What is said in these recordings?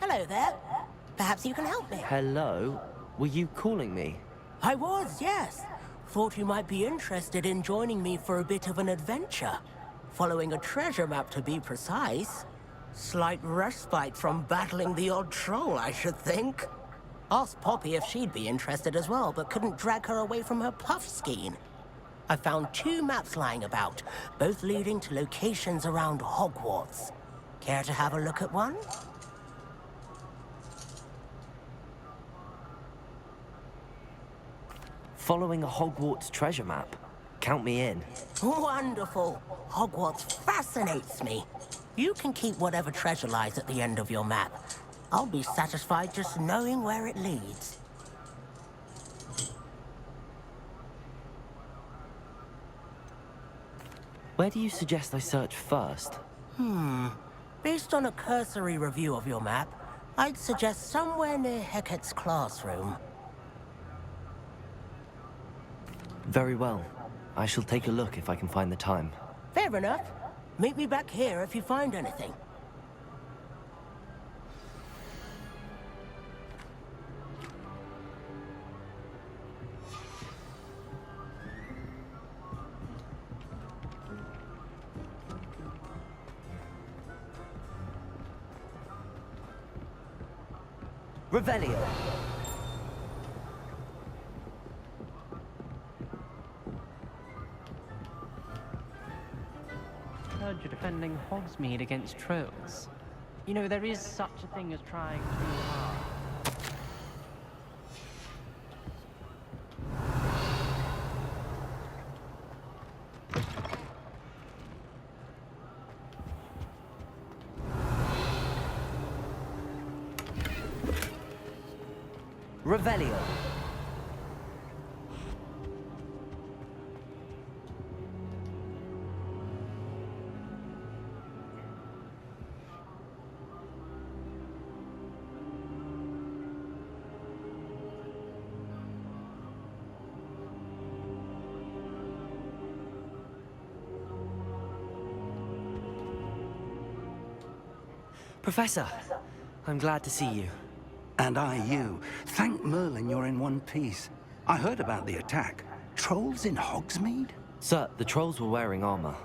Hello there. Perhaps you can help me. Hello? Were you calling me? I was, yes. Thought you might be interested in joining me for a bit of an adventure. Following a treasure map, to be precise. Slight respite from battling the odd troll, I should think. Asked Poppy if she'd be interested as well, but couldn't drag her away from her puff skein. I found 2 maps lying about, both leading to locations around Hogwarts. Care to have a look at one? Following a Hogwarts treasure map? Count me in. Wonderful. Hogwarts fascinates me. You can keep whatever treasure lies at the end of your map. I'll be satisfied just knowing where it leads. Where do you suggest I search first? Based on a cursory review of your map, I'd suggest somewhere near Hecat's classroom. Very well. I shall take a look if I can find the time. Fair enough. Meet me back here if you find anything. Revelio! Heard you're defending Hogsmeade against trolls. You know, there is such a thing as trying too hard. Revelio! Professor, I'm glad to see you. And I you. Thank Merlin you're in one piece. I heard about the attack. Trolls in Hogsmeade? Sir, the trolls were wearing armor.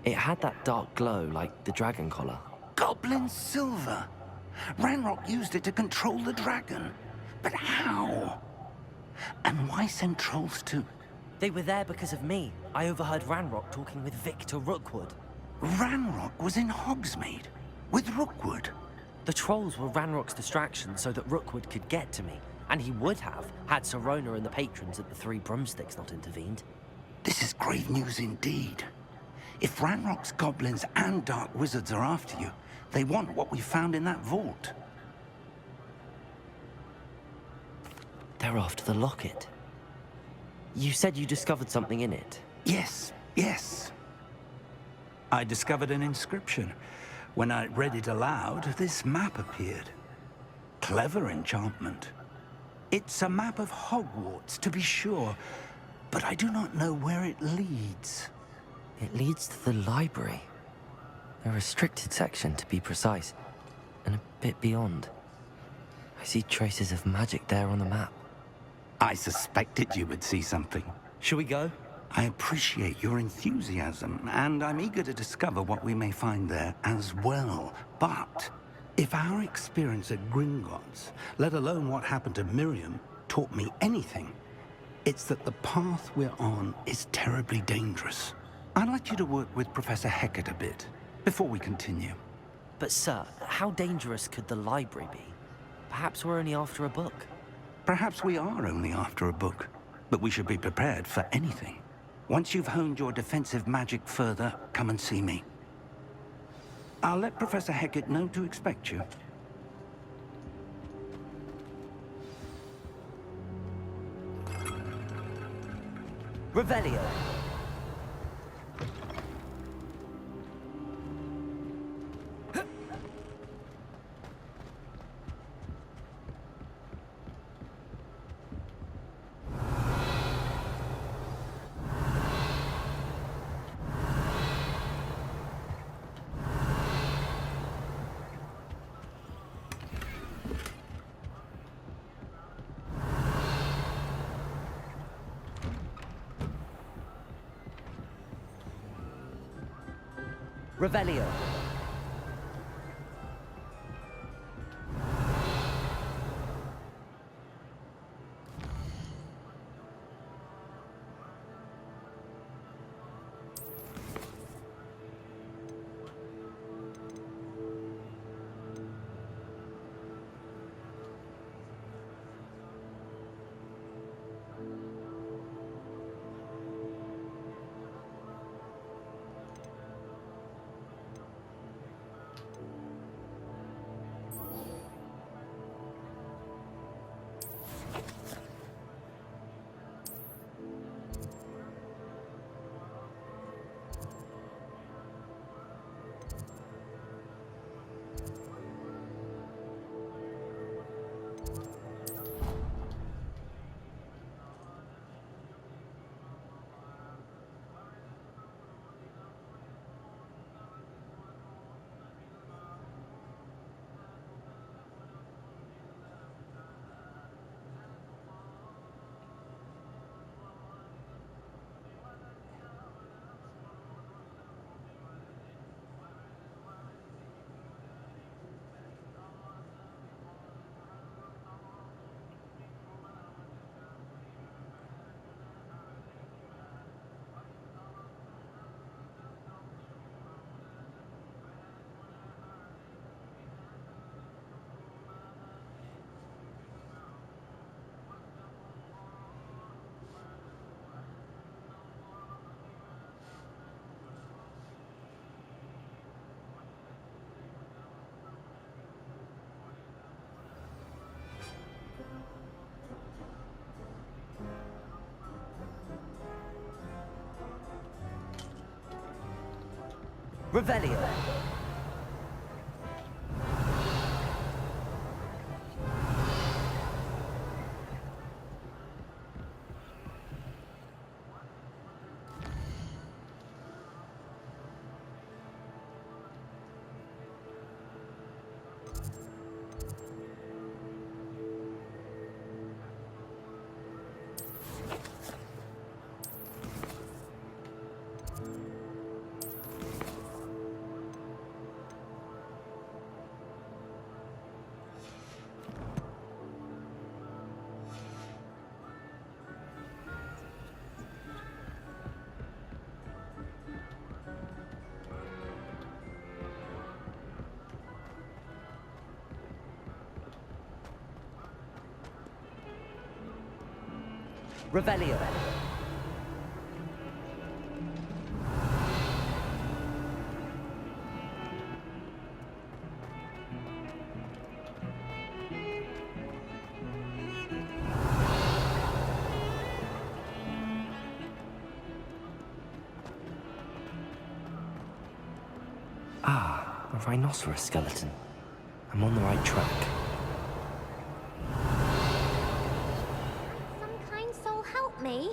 It had that dark glow like the dragon collar. Goblin silver! Ranrock used it to control the dragon. But how? And why send trolls to... They were there because of me. I overheard Ranrock talking with Victor Rookwood. Ranrock was in Hogsmeade? With Rookwood? The trolls were Ranrock's distraction so that Rookwood could get to me. And he would have, had Sirona and the patrons at the Three Broomsticks not intervened. This is grave news indeed. If Ranrock's goblins and dark wizards are after you, they want what we found in that vault. They're after the locket. You said you discovered something in it. Yes, yes. I discovered an inscription. When I read it aloud, this map appeared. Clever enchantment. It's a map of Hogwarts, to be sure, but I do not know where it leads. It leads to the library. A restricted section, to be precise, and a bit beyond. I see traces of magic there on the map. I suspected you would see something. Shall we go? I appreciate your enthusiasm, and I'm eager to discover what we may find there as well. But if our experience at Gringotts, let alone what happened to Miriam, taught me anything, it's that the path we're on is terribly dangerous. I'd like you to work with Professor Hecat a bit, before we continue. But sir, how dangerous could the library be? Perhaps we're only after a book. Perhaps we are only after a book, but we should be prepared for anything. Once you've honed your defensive magic further, come and see me. I'll let Professor Hecat know to expect you. Revelio! Revelio. Revelio. Revelio. Ah, a rhinoceros skeleton. I'm on the right track. Some kind soul help me?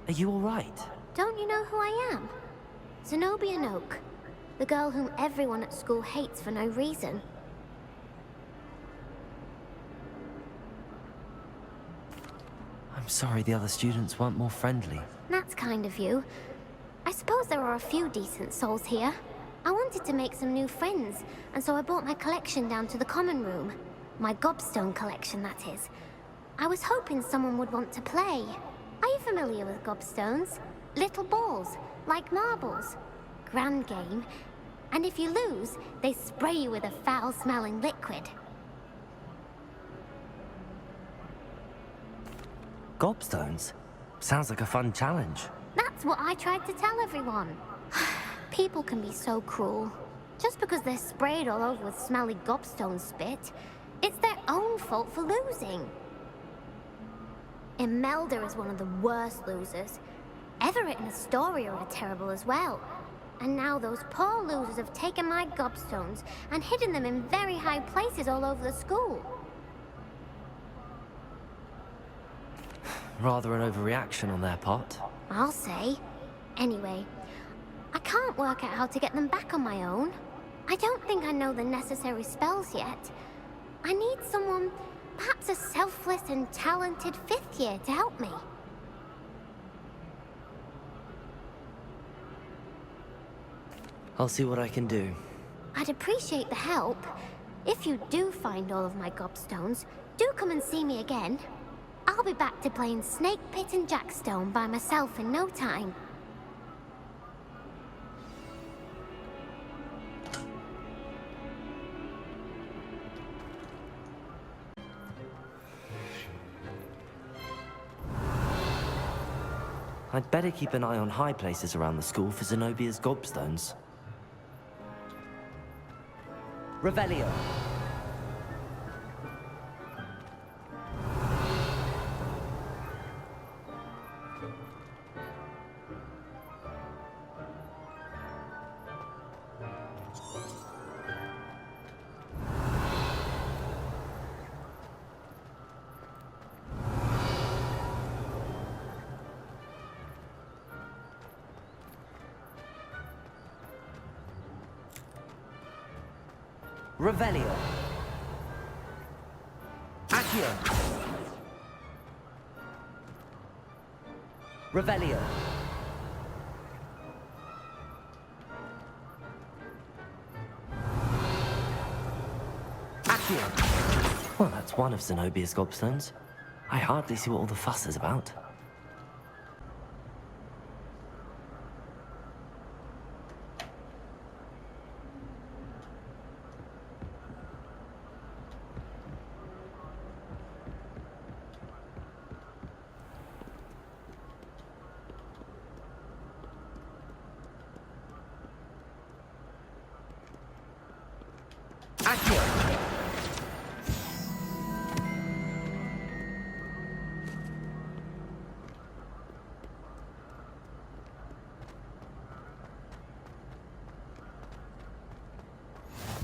Are you all right? Don't you know who I am? Zenobia Noak, the girl whom everyone at school hates for no reason. I'm sorry the other students weren't more friendly. That's kind of you. I suppose there are a few decent souls here. I wanted to make some new friends, and so I brought my collection down to the common room. My gobstone collection, that is. I was hoping someone would want to play. Are you familiar with gobstones? Little balls, like marbles. Grand game. And if you lose, they spray you with a foul-smelling liquid. Gobstones? Sounds like a fun challenge. That's what I tried to tell everyone. People can be so cruel. Just because they're sprayed all over with smelly gobstone spit, it's their own fault for losing. Imelda is one of the worst losers. Everett and Astoria are terrible as well. And now those poor losers have taken my gobstones and hidden them in very high places all over the school. Rather an overreaction on their part. I'll say. Anyway, I can't work out how to get them back on my own. I don't think I know the necessary spells yet. I need someone, perhaps a selfless and talented fifth year to help me. I'll see what I can do. I'd appreciate the help. If you do find all of my gobstones, do come and see me again. I'll be back to playing Snake Pit and Jackstone by myself in no time. I'd better keep an eye on high places around the school for Zenobia's gobstones. Revelio. Revelio. Accio. Revelio. Accio. Well, that's one of Zenobia's gobstones. I hardly see what all the fuss is about.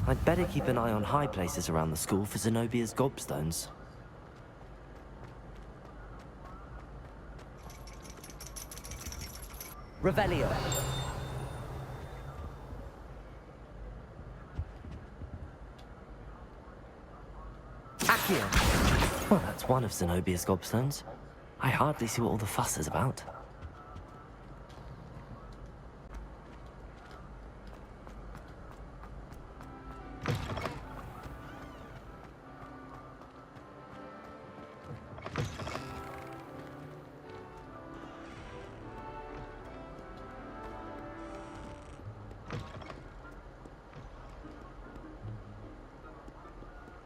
I'd better keep an eye on high places around the school for Zenobia's gobstones. Revelio. Accio. Well, that's one of Zenobia's gobstones. I hardly see what all the fuss is about.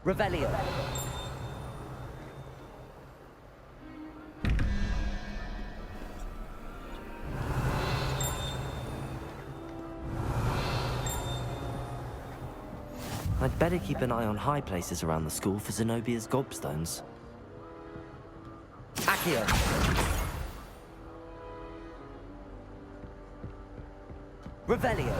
Revelio. I'd better keep an eye on high places around the school for Zenobia's gobstones. Accio. Revelio.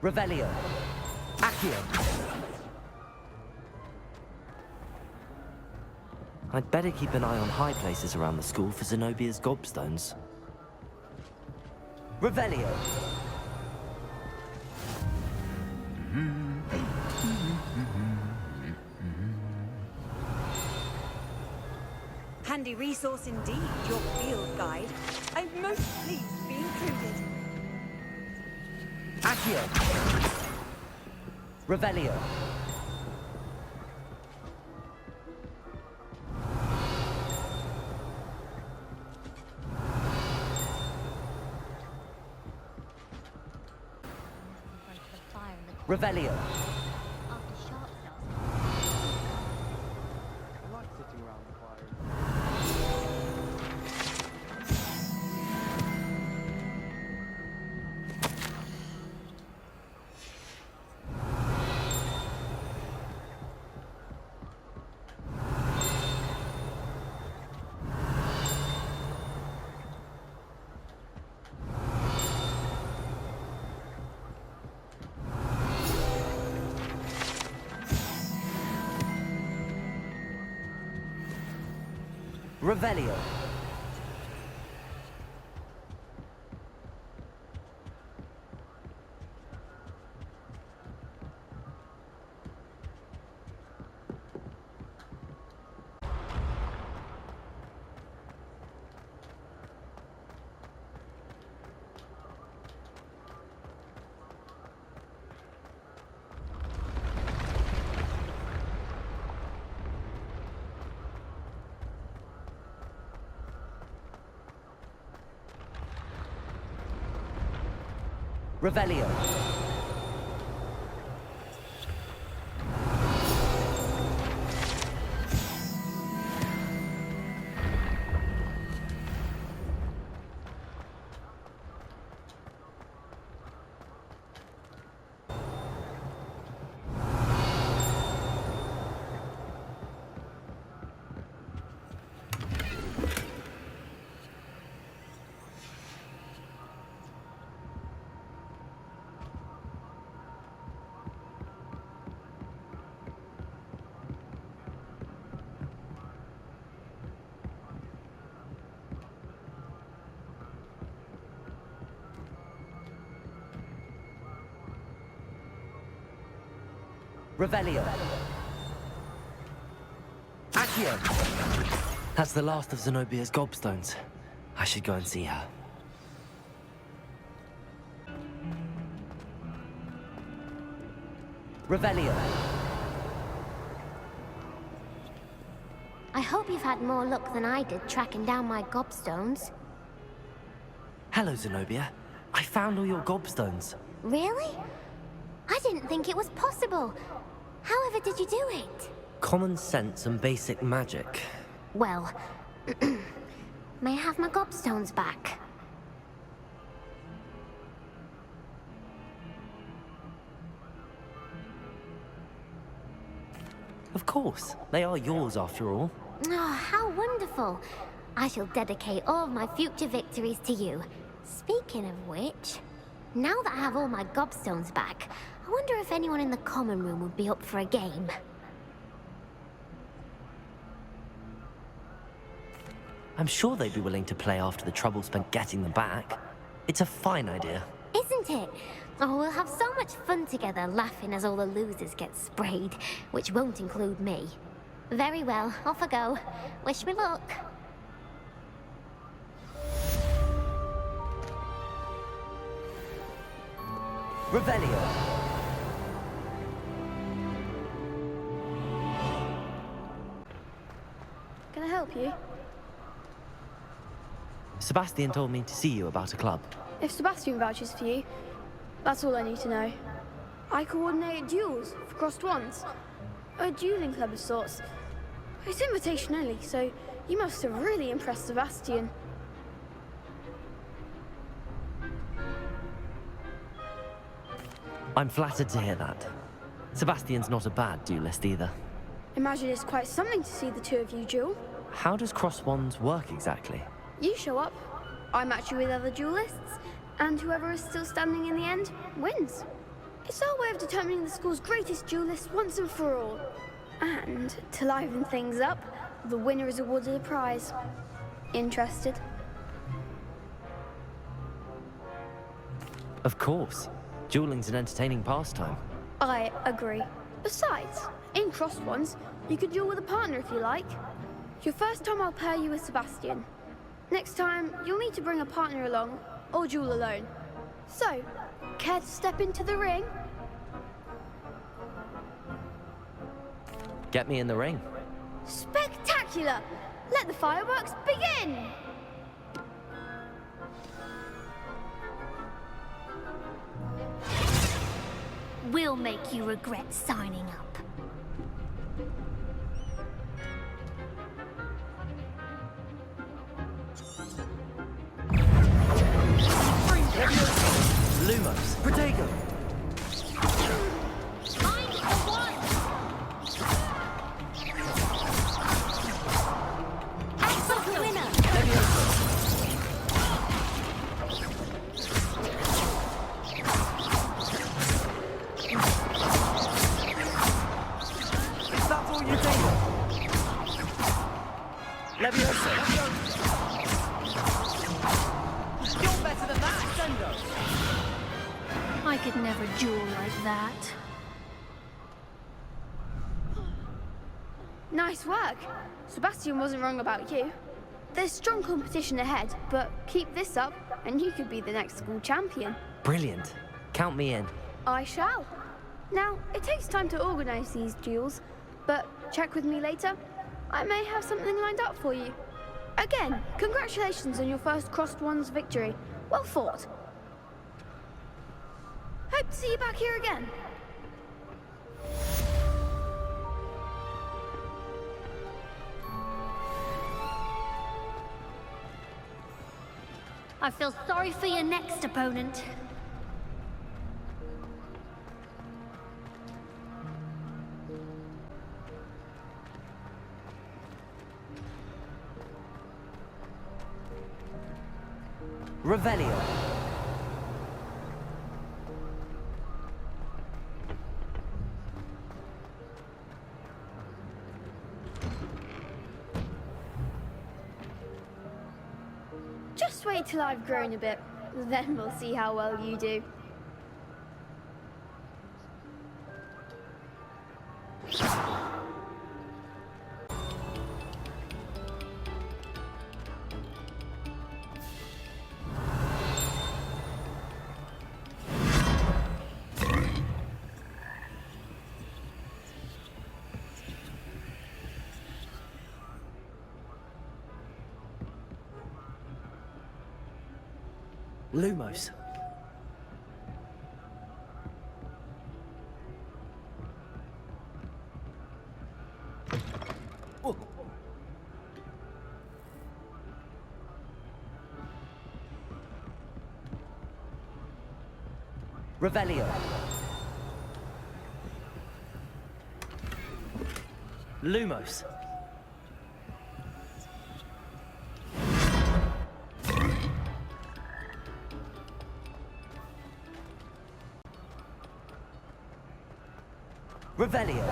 Revelio. Accio. I'd better keep an eye on high places around the school for Zenobia's gobstones. Revelio. Handy resource indeed, your field guide. I'm most pleased to be included. Accio. Revelio. Revelio. After sharp cells. I like sitting around the fire. Revelio. Revelio. Revelio. Accio. That's the last of Zenobia's gobstones. I should go and see her. Revelio. I hope you've had more luck than I did tracking down my gobstones. Hello, Zenobia. I found all your gobstones. Really? I didn't think it was possible. However did you do it? Common sense and basic magic. Well, may I have my gobstones back? Of course. They are yours after all. Oh, how wonderful. I shall dedicate all my future victories to you. Speaking of which, now that I have all my gobstones back, I wonder if anyone in the common room would be up for a game. I'm sure they'd be willing to play after the trouble spent getting them back. It's a fine idea. Isn't it? Oh, we'll have so much fun together, laughing as all the losers get sprayed, which won't include me. Very well, off I go. Wish me luck. Revelio. Can I help you? Sebastian told me to see you about a club. If Sebastian vouches for you, that's all I need to know. I coordinate duels for crossed wands. A dueling club of sorts. It's invitation only, so you must have really impressed Sebastian. I'm flattered to hear that. Sebastian's not a bad duelist either. Imagine it's quite something to see the two of you duel. How does cross wands work exactly? You show up, I match you with other duelists, and whoever is still standing in the end wins. It's our way of determining the school's greatest duelist once and for all. And to liven things up, the winner is awarded a prize. Interested? Of course. Dueling's an entertaining pastime. I agree. Besides, in crossed ones, you could duel with a partner if you like. Your first time I'll pair you with Sebastian. Next time, you'll need to bring a partner along, or duel alone. So, care to step into the ring? Get me in the ring. Spectacular! Let the fireworks begin! We'll make you regret signing up. Lumos, Protego. I'm the one! Axel the winner! That's all you think. Levioso. could never duel like that. Nice work. Sebastian wasn't wrong about you. There's strong competition ahead, but keep this up and you could be the next school champion. Brilliant. Count me in. I shall. Now, it takes time to organize these duels, but check with me later. I may have something lined up for you. Again, congratulations on your first Crossed Ones victory. Well fought. Hope to see you back here again. I feel sorry for your next opponent. Revelio. Just wait till I've grown a bit, then we'll see how well you do. Lumos. Oh. Revelio. Lumos. Revelio.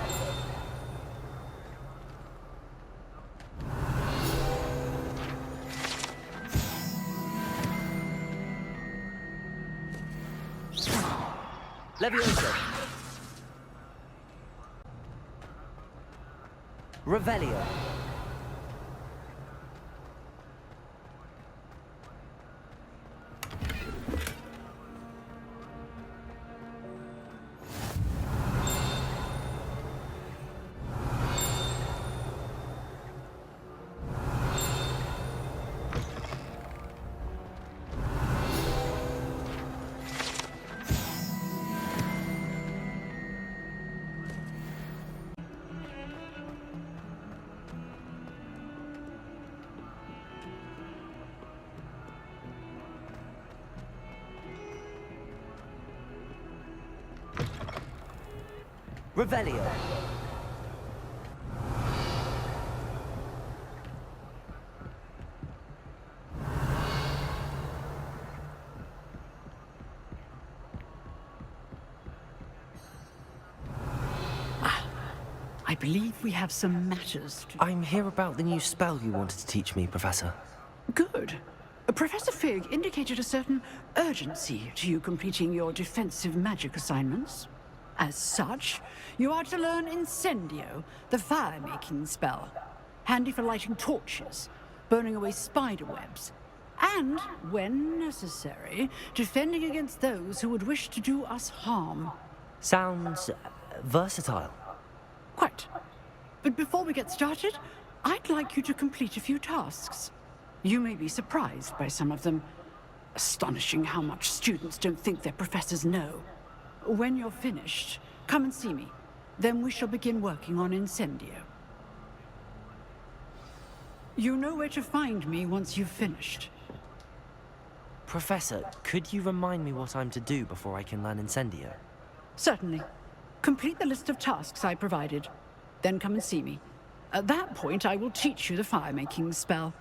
Levioso. Revelio. Revelio. I believe we have some matters to... I'm here about the new spell you wanted to teach me, Professor. Good. Professor Fig indicated a certain urgency to you completing your defensive magic assignments. As such, you are to learn Incendio, the fire-making spell. Handy for lighting torches, burning away spider webs, and, when necessary, defending against those who would wish to do us harm. Sounds versatile. Quite. But before we get started, I'd like you to complete a few tasks. You may be surprised by some of them. Astonishing how much students don't think their professors know. When you're finished, come and see me. Then we shall begin working on Incendio. You know where to find me once you've finished. Professor, could you remind me what I'm to do before I can learn Incendio? Certainly. Complete the list of tasks I provided. Then come and see me. At that point, I will teach you the fire-making spell.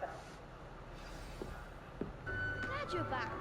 Glad you're back.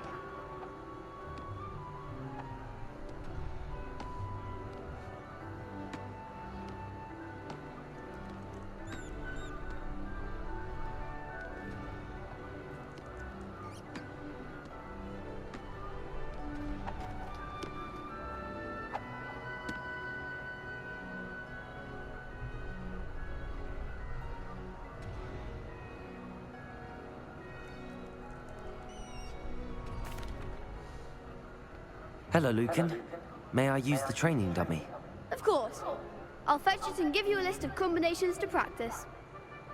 Hello, Lucan. May I use the training dummy? Of course. I'll fetch it and give you a list of combinations to practice.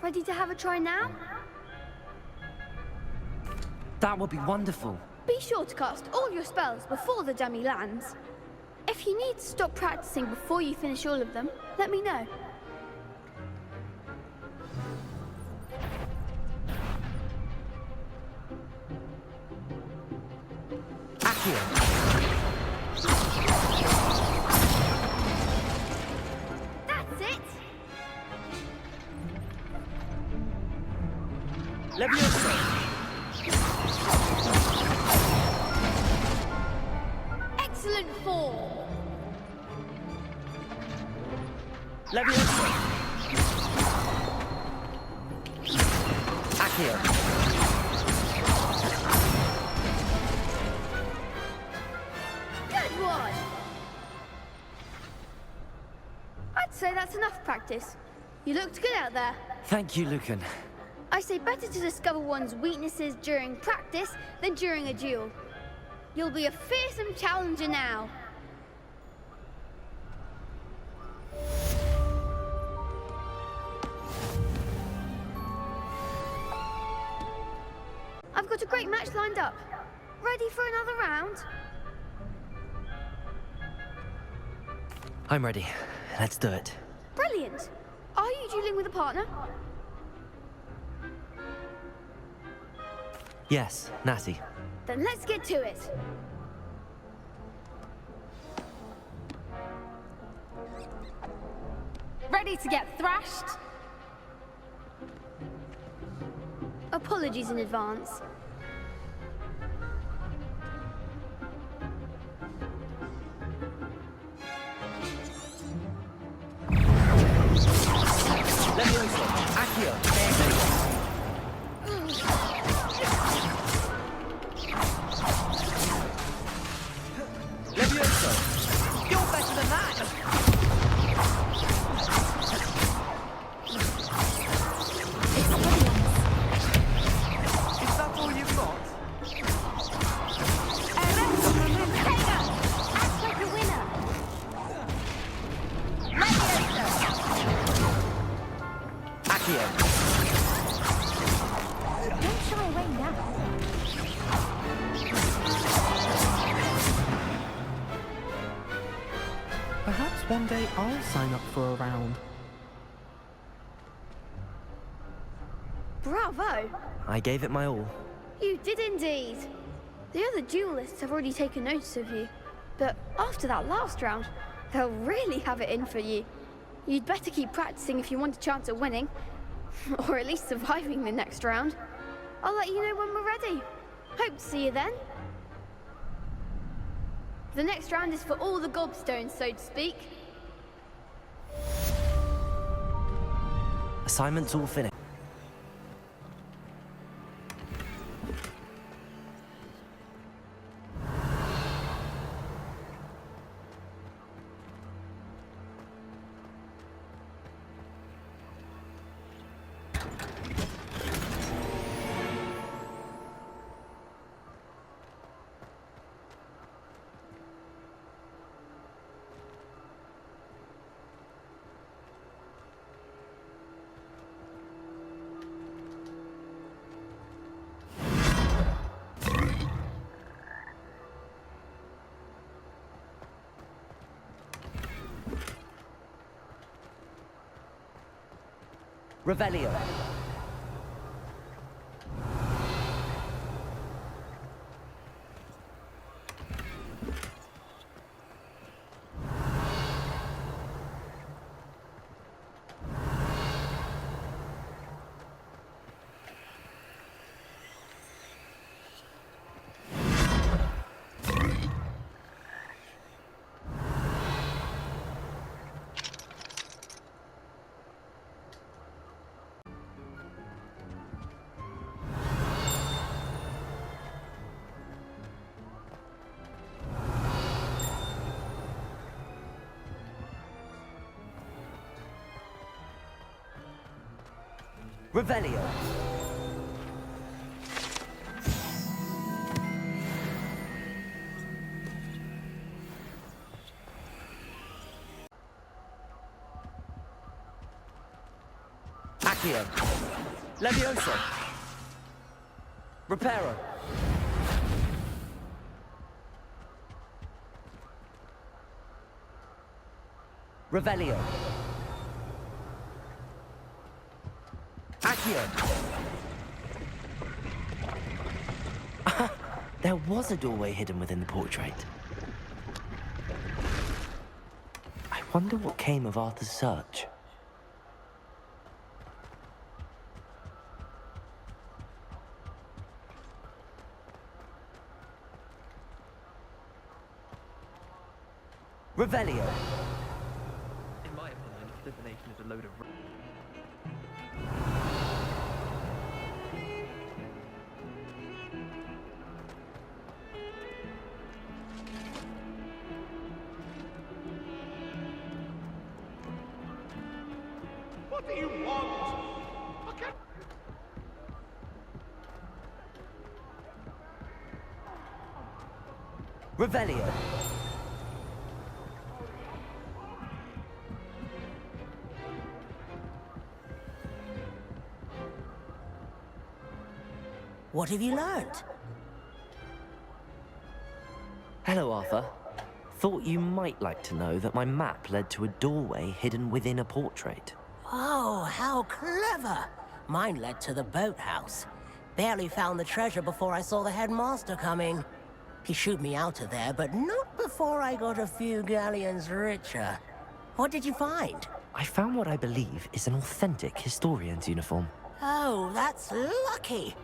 Ready to have a try now? That would be wonderful. Be sure to cast all your spells before the dummy lands. If you need to stop practicing before you finish all of them, let me know. Accio. That's it! Leviosa. Excellent form! Leviosa. Accio. Good one! I'd say that's enough practice. You looked good out there. Thank you, Lucan. I say better to discover one's weaknesses during practice than during a duel. You'll be a fearsome challenger now. I've got a great match lined up. Ready for another round? I'm ready. Let's do it. Brilliant. Are you dueling with a partner? Yes, Natty. Then let's get to it. Ready to get thrashed? Apologies in advance. Leviosa. Accio. Leviosa. You're better than that. Is that all you've got? Act like a winner. Accio. Don't shy away now. Perhaps one day I'll sign up for a round. Bravo! I gave it my all. You did indeed. The other duelists have already taken notice of you. But after that last round, they'll really have it in for you. You'd better keep practicing if you want a chance at winning. Or at least surviving the next round. I'll let you know when we're ready. Hope to see you then. The next round is for all the gobstones, so to speak. Assignment's all finished. Revelio. Revelio. Accio. Levioso. Reparo. Revelio. Accio. There was a doorway hidden within the portrait. I wonder what came of Arthur's search. Revelio. In my opinion, divination is a load of... What do you want? Okay. Revelio. What have you learned? Hello, Arthur. Thought you might like to know that my map led to a doorway hidden within a portrait. Oh, how clever! Mine led to the boathouse. Barely found the treasure before I saw the headmaster coming. He shooed me out of there, but not before I got a few galleons richer. What did you find? I found what I believe is an authentic historian's uniform. Oh, that's lucky.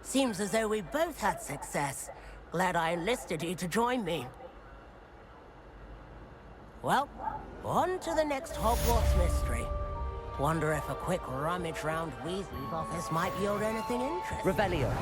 Seems as though we both had success. Glad I enlisted you to join me. Well, on to the next Hogwarts mystery. Wonder if a quick rummage round Weasley's office might yield anything interesting. Revelio.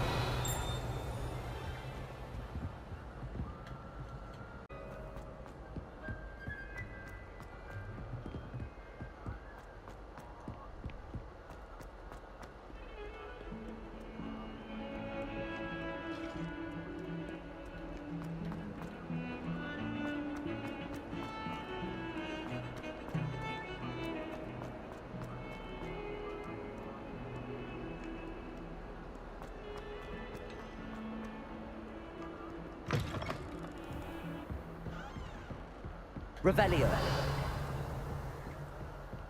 Revelio.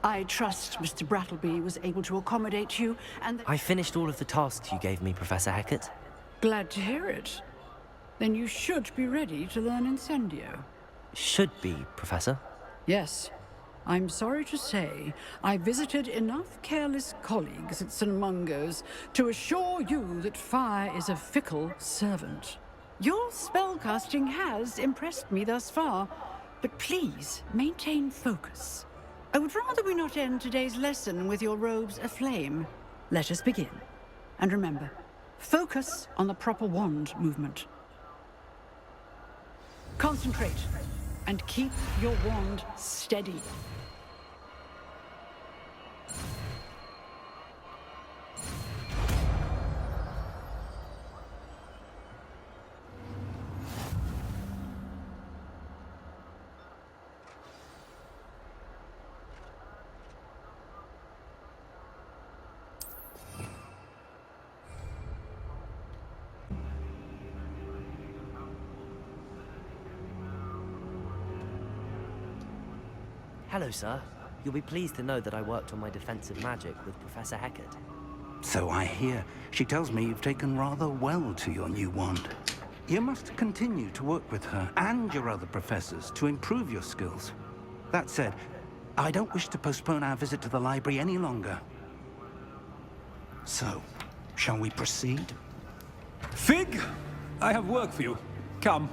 I trust Mr. Brattleby was able to accommodate you, and that... I finished all of the tasks you gave me, Professor Hecat. Glad to hear it. Then you should be ready to learn Incendio. Should be, Professor. Yes. I'm sorry to say, I visited enough careless colleagues at St. Mungo's to assure you that fire is a fickle servant. Your spellcasting has impressed me thus far, but please maintain focus. I would rather we not end today's lesson with your robes aflame. Let us begin. And remember, focus on the proper wand movement. Concentrate, and keep your wand steady. Hello, sir. You'll be pleased to know that I worked on my defensive magic with Professor Hecat. So I hear. She tells me you've taken rather well to your new wand. You must continue to work with her and your other professors to improve your skills. That said, I don't wish to postpone our visit to the library any longer. So, shall we proceed? Fig! I have work for you. Come.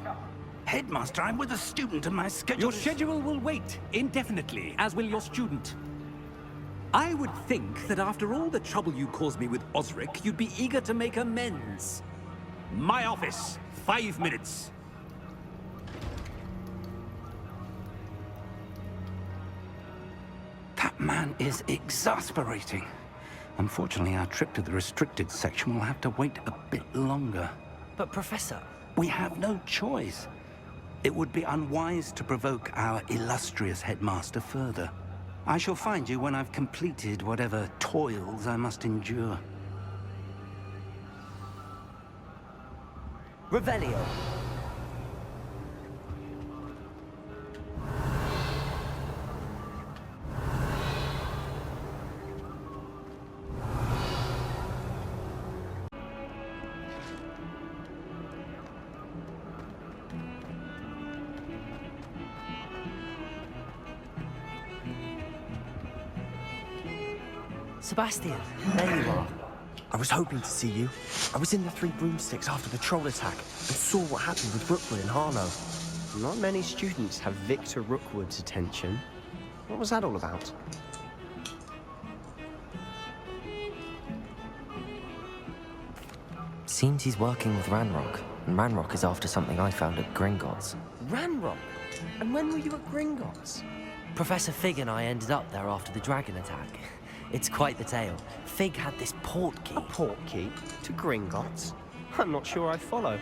Headmaster, I'm with a student and my schedule Your schedule will wait indefinitely, as will your student. I would think that after all the trouble you caused me with Osric, you'd be eager to make amends. My office, 5 minutes. That man is exasperating. Unfortunately, our trip to the restricted section will have to wait a bit longer. But, Professor... We have no choice. It would be unwise to provoke our illustrious headmaster further. I shall find you when I've completed whatever toils I must endure. Revelio. Sebastian, there you are. I was hoping to see you. I was in the Three Broomsticks after the troll attack and saw what happened with Rookwood and Harlow. Not many students have Victor Rookwood's attention. What was that all about? Seems he's working with Ranrock, and Ranrock is after something I found at Gringotts. Ranrock? And when were you at Gringotts? Professor Fig and I ended up there after the dragon attack. It's quite the tale. Fig had this port key. A port key? To Gringotts? I'm not sure I follow.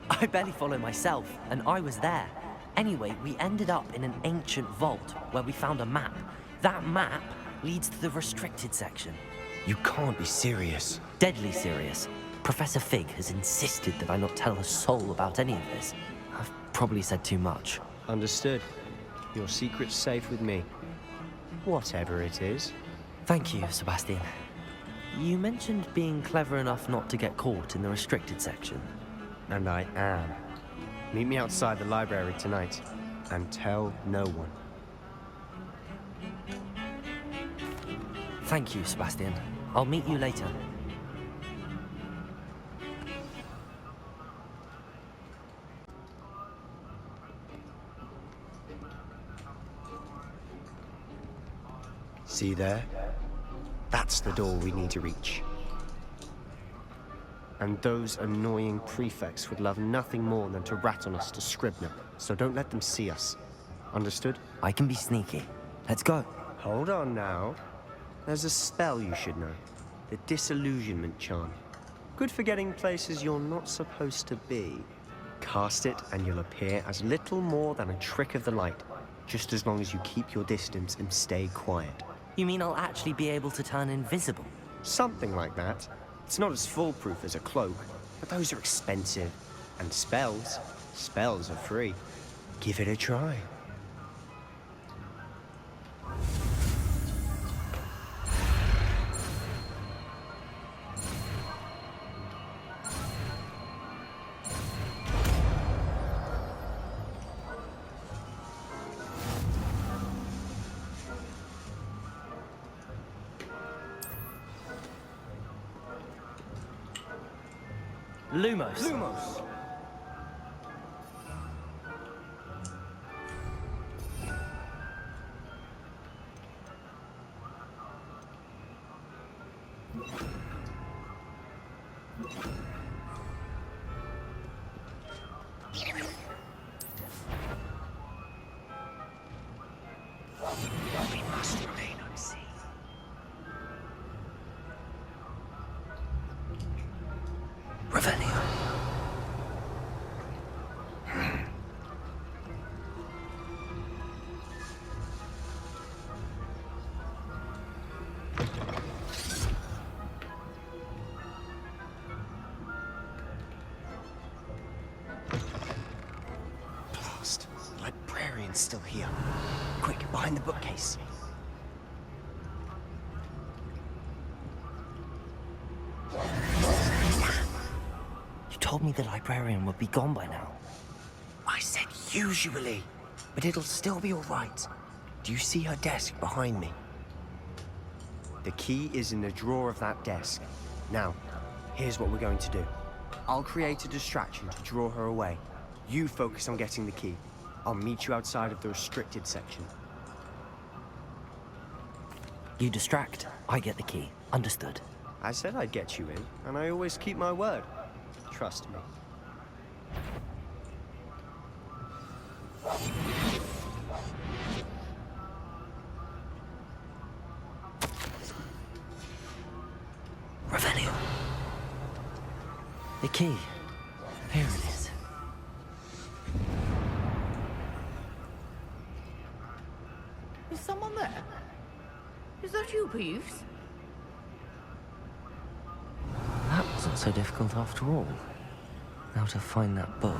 I barely follow myself, and I was there. Anyway, we ended up in an ancient vault where we found a map. That map leads to the restricted section. You can't be serious. Deadly serious. Professor Fig has insisted that I not tell a soul about any of this. I've probably said too much. Understood. Your secret's safe with me. Whatever it is. Thank you, Sebastian. You mentioned being clever enough not to get caught in the restricted section. And I am. Meet me outside the library tonight, and tell no one. Thank you, Sebastian. I'll meet you later. See there? That's the door we need to reach. And those annoying prefects would love nothing more than to rat on us to Scribner, so don't let them see us. Understood? I can be sneaky. Let's go. Hold on now. There's a spell you should know. The Disillusionment Charm. Good for getting places you're not supposed to be. Cast it and you'll appear as little more than a trick of the light, just as long as you keep your distance and stay quiet. You mean I'll actually be able to turn invisible? Something like that. It's not as foolproof as a cloak, but those are expensive. And spells are free. Give it a try. Lumos. Lumos! We must remain unseen. Revelio. Blast. The librarian's still here. Quick, behind the bookcase. You told me the librarian would be gone by now. I said usually, but it'll still be all right. Do you see her desk behind me? The key is in the drawer of that desk. Now, here's what we're going to do. I'll create a distraction to draw her away. You focus on getting the key. I'll meet you outside of the restricted section. You distract, I get the key. Understood. I said I'd get you in, and I always keep my word. Trust me. Revelio. The key. Here it is. Is someone there? Is that you, Peeves? That wasn't so difficult after all. Now to find that book.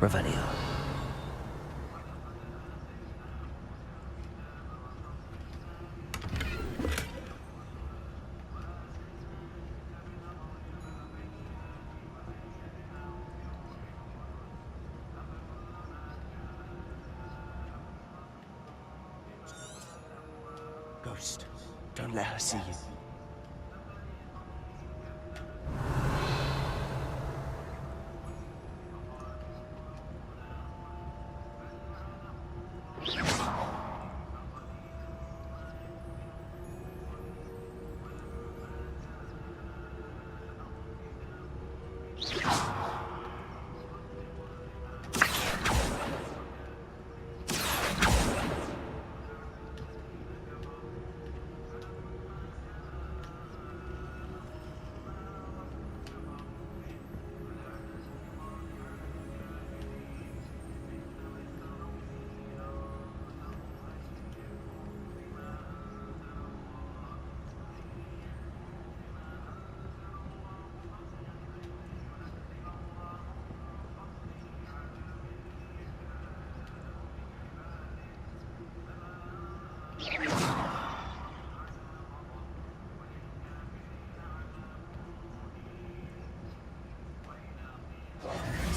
Revelio. Ghost, don't let her see you.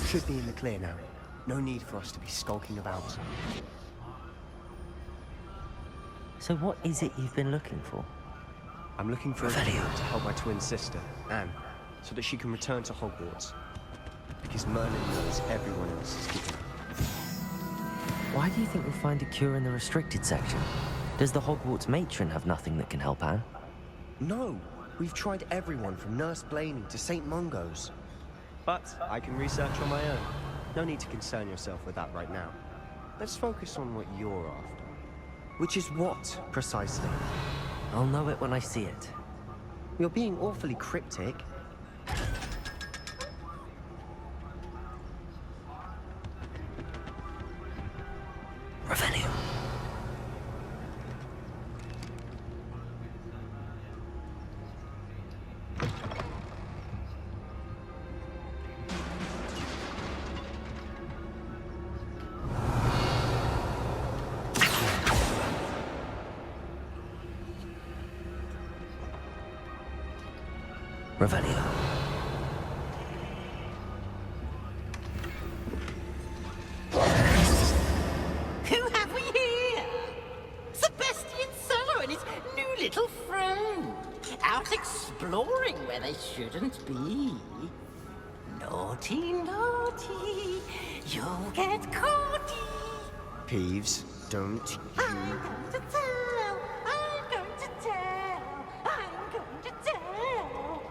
Should be in the clear now. No need for us to be skulking about. So what is it you've been looking for? I'm looking for a cure to help my twin sister, Anne, so that she can return to Hogwarts. Because Merlin knows everyone else is keeping her. Why do you think we'll find a cure in the restricted section? Does the Hogwarts matron have nothing that can help Anne? No! We've tried everyone from Nurse Blaney to St. Mungo's. But I can research on my own. No need to concern yourself with that right now. Let's focus on what you're after. Which is what, precisely? I'll know it when I see it. You're being awfully cryptic. Revelio. Revelio. Who have we here? Sebastian Sallow and his new little friend. Out exploring where they shouldn't be. Naughty, naughty. You'll get caught. Peeves, don't I'm going to tell. I'm going to tell. I'm going to tell.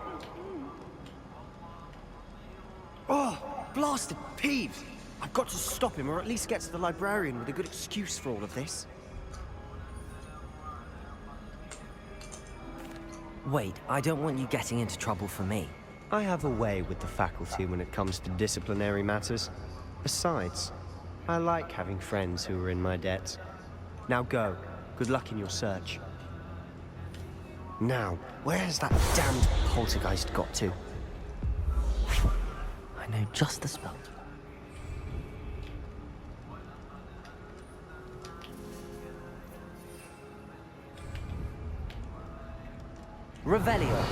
Oh, blasted Peeves! I've got to stop him, or at least get to the librarian with a good excuse for all of this. Wait, I don't want you getting into trouble for me. I have a way with the faculty when it comes to disciplinary matters. Besides, I like having friends who are in my debt. Now go. Good luck in your search. Now, where has that damned poltergeist got to? I know just the spell. Revelio.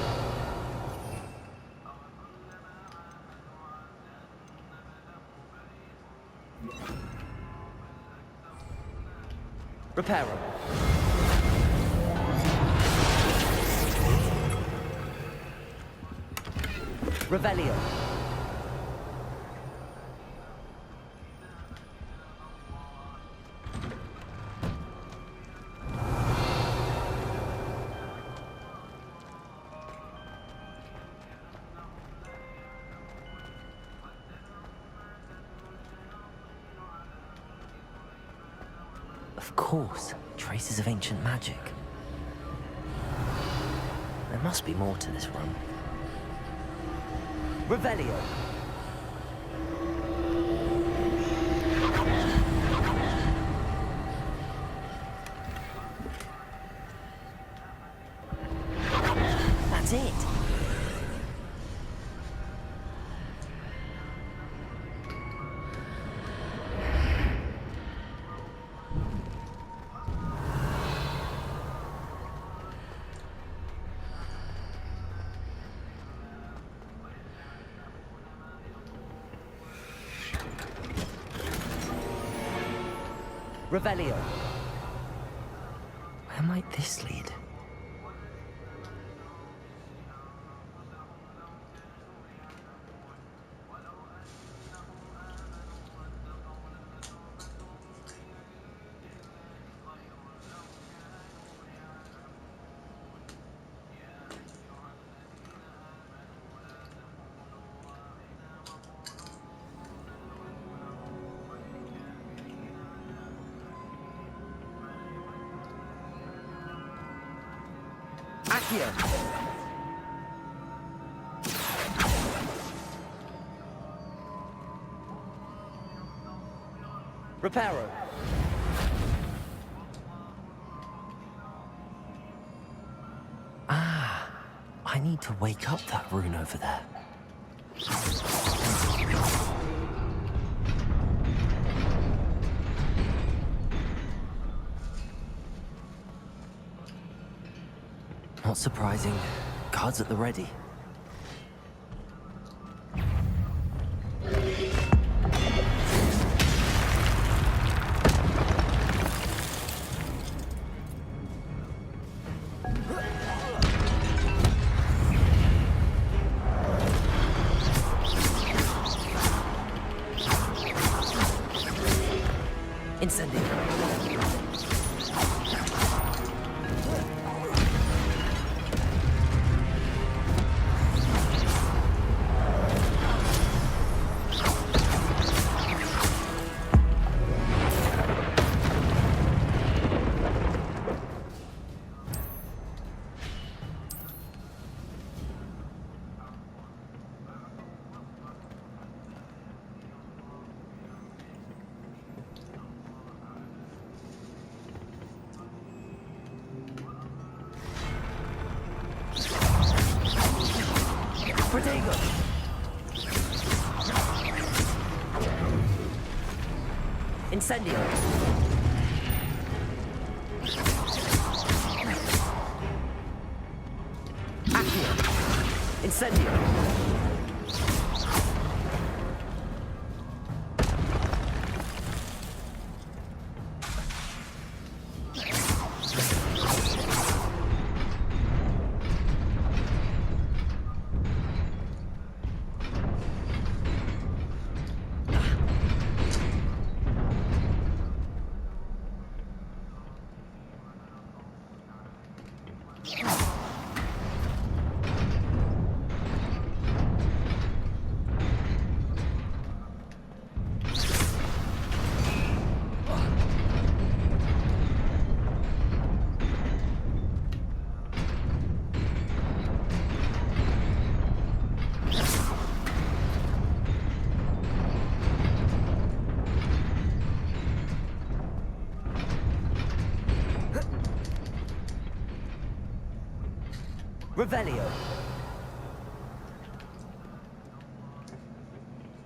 Reparo. Revelio. Of course, traces of ancient magic. must be more to this room. Revelio! That's it! Revelio. Where might this lead? Accio! Reparo! Ah, I need to wake up that rune over there. Not surprising. Guards at the ready. Incendio. Protego! Incendio! Accio! Incendio! Revelio.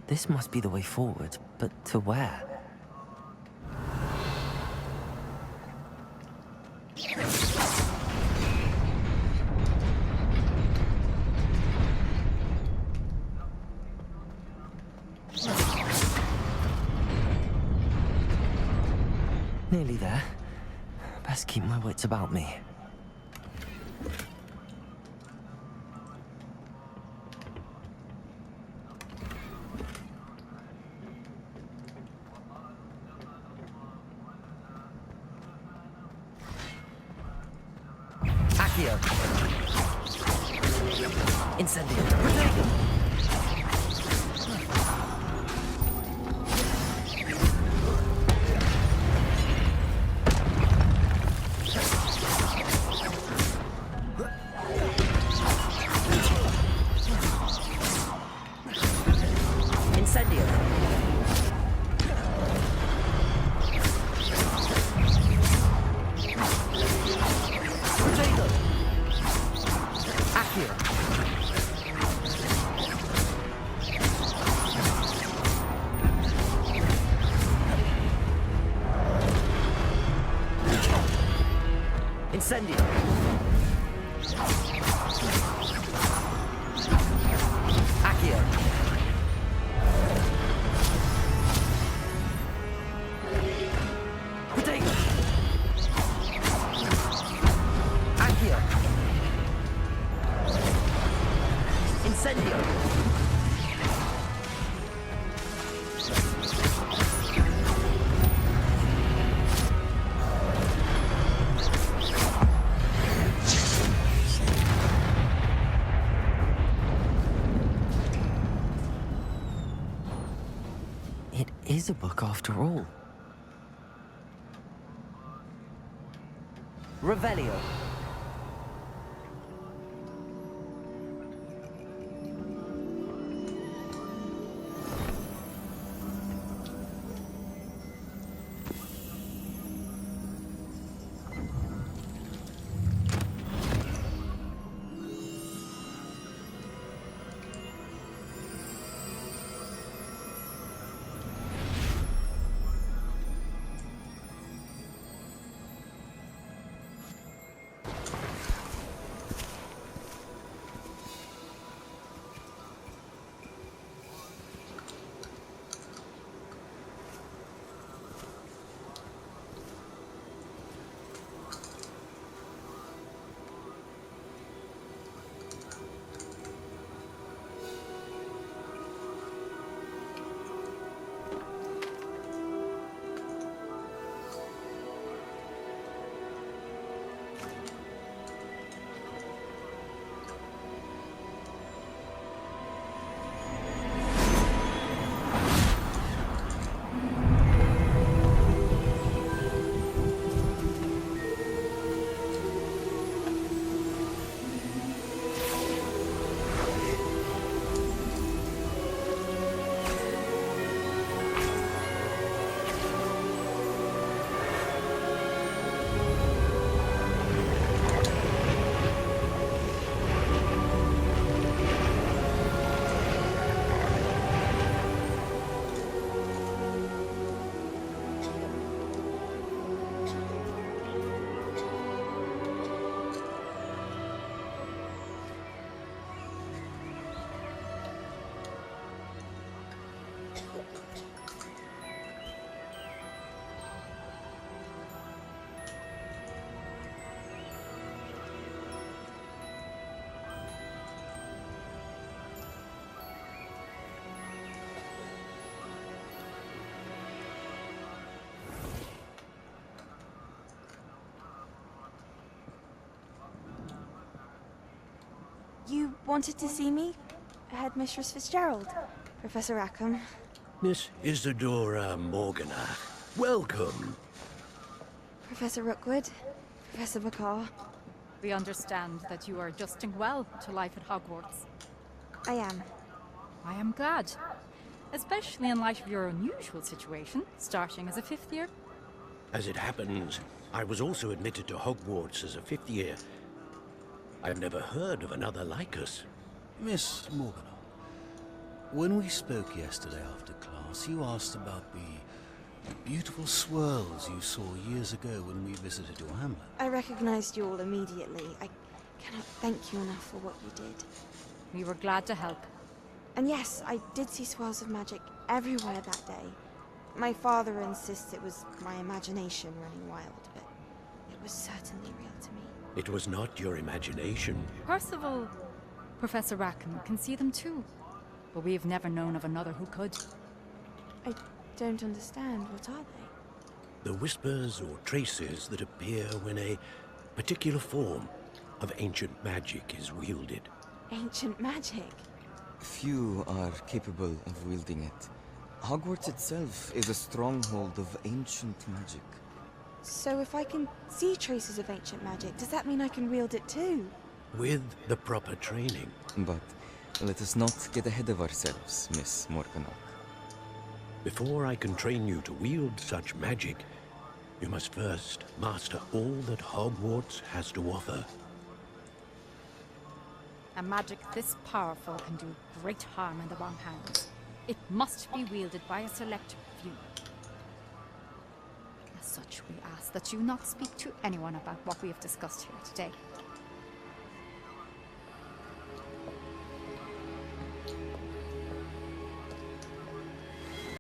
This must be the way forward, but to where? Nearly there. Best keep my wits about me. Accio. Incendio. Incendio! Accio! Protego! Accio! Incendio! It is a book after all. Revelio. You wanted to see me? Headmistress Fitzgerald? Professor Rackham? Miss Isadora Morgana, welcome. Professor Rookwood? Professor McCaw? We understand that you are adjusting well to life at Hogwarts. I am. I am glad. Especially in light of your unusual situation, starting as a 5th year. As it happens, I was also admitted to Hogwarts as a 5th year. I've never heard of another like us. Miss Morgana, when we spoke yesterday after class, you asked about the beautiful swirls you saw years ago when we visited your hamlet. I recognized you all immediately. I cannot thank you enough for what you did. We were glad to help. And yes, I did see swirls of magic everywhere that day. My father insists it was my imagination running wild, but it was certainly real to me. It was not your imagination. Percival, Professor Rackham can see them too. But we have never known of another who could. I don't understand. What are they? The whispers or traces that appear when a particular form of ancient magic is wielded. Ancient magic? Few are capable of wielding it. Hogwarts itself is a stronghold of ancient magic. So if I can see traces of ancient magic, does that mean I can wield it too? With the proper training. But let us not get ahead of ourselves, Miss Morgana. Before I can train you to wield such magic, you must first master all that Hogwarts has to offer. A magic this powerful can do great harm in the wrong hands. It must be wielded by a select few. A such, we ask that you not speak to anyone about what we have discussed here today.